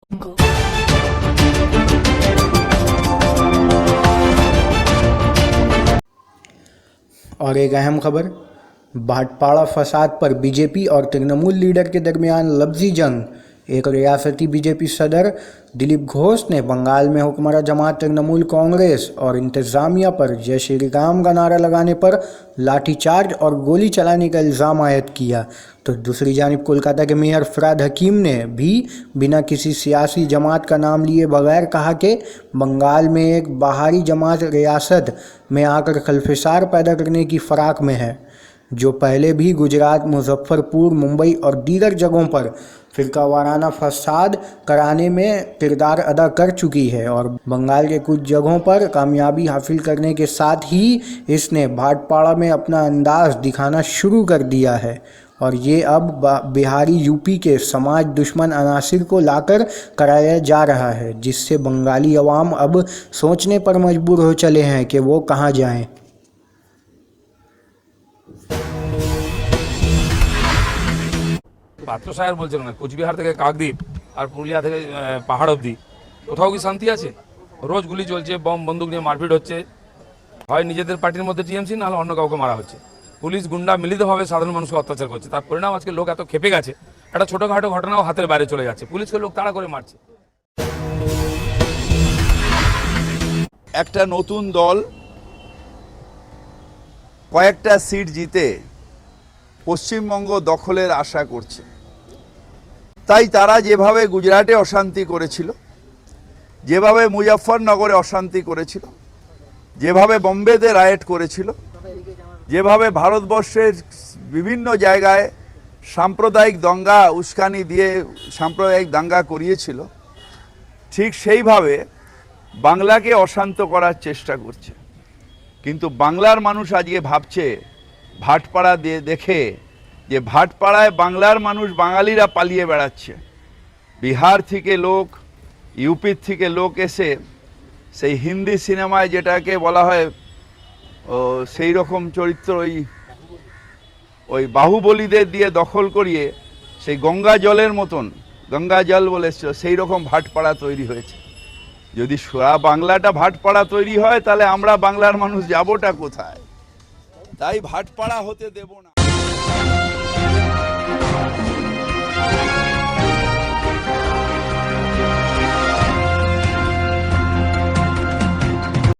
और एक अहम खबर, भाटपाड़ा फसाद पर बीजेपी और तृणमूल लीडर के दरमियान लफ्जी जंग। एक रियासती बीजेपी सदर दिलीप घोष ने बंगाल में हुक्मरान जमात तृणमूल कांग्रेस और इंतजामिया पर जय श्री राम का नारा लगाने पर लाठीचार्ज और गोली चलाने का इल्ज़ाम आयद किया, तो दूसरी जानिब कोलकाता के मेयर फराद हकीम ने भी बिना किसी सियासी जमात का नाम लिए बगैर कहा कि बंगाल में एक बाहरी जमात रियासत में आकर खलफसार पैदा करने की फ़िराक में है, जो पहले भी गुजरात, मुजफ्फरपुर, मुंबई और दीगर जगहों पर फ़िरकावाराना फसाद कराने में किरदार अदा कर चुकी है और बंगाल के कुछ जगहों पर कामयाबी हासिल करने के साथ ही इसने भाटपाड़ा में अपना अंदाज दिखाना शुरू कर दिया है और ये अब बिहारी यूपी के समाज दुश्मन अनासिर को लाकर कराया जा रहा है, जिससे बंगाली अवाम अब सोचने पर मजबूर हो चले हैं कि वो कहाँ जाएं। পাত্র সাহেব বলছেন না, কোচবিহার থেকে কাকদ্বীপ আর পুরুলিয়া থেকে পাহাড় অবধি কোথাও কি শান্তি আছে? রোজ গুলি চলছে, বম বন্দুক নিয়ে মারপিট হচ্ছে, হয় নিজেদের পার্টির মধ্যে টিএমসি, নাহলে অন্য কাউকে মারা হচ্ছে। পুলিশ গুন্ডা মিলিতভাবে সাধারণ মানুষকে অত্যাচার করছে, তার পরিণাম আজকে লোক এত খেপে গেছে, একটা ছোটোখাটো ঘটনাও হাতের বাইরে চলে যাচ্ছে, পুলিশকে লোক তাড়া করে মারছে। একটা নতুন দল কয়েকটা সিট জিতে পশ্চিমবঙ্গ দখলের আশা করছে, তাই তারা যেভাবে গুজরাটে অশান্তি করেছিল, যেভাবে মুজফ্ফরনগরে অশান্তি করেছিল, যেভাবে বোম্বেতে রায়েট করেছিল, যেভাবে ভারতবর্ষের বিভিন্ন জায়গায় সাম্প্রদায়িক দঙ্গা উস্কানি দিয়ে সাম্প্রদায়িক দাঙ্গা করিয়েছিল, ঠিক সেইভাবে বাংলাকে অশান্ত করার চেষ্টা করছে। কিন্তু বাংলার মানুষ আজকে ভাবছে ভাটপাড়া দেখে যে ভাটপাড়ায় বাংলার মানুষ বাঙালিরা পালিয়ে বেড়াচ্ছে, বিহার থেকে লোক, ইউপির থেকে লোক এসে সেই হিন্দি সিনেমায় যেটাকে বলা হয় সেই রকম চরিত্র ওই বাহুবলীদের দিয়ে দখল করিয়ে সেই গঙ্গা জলের মতন, গঙ্গা জল বলে সেই রকম ভাটপাড়া তৈরি হয়েছে। যদি বাংলাটা ভাটপাড়া তৈরি হয় তাহলে আমরা বাংলার মানুষ যাবোটা কোথায়? তাই ভাটপাড়া হতে দেব না।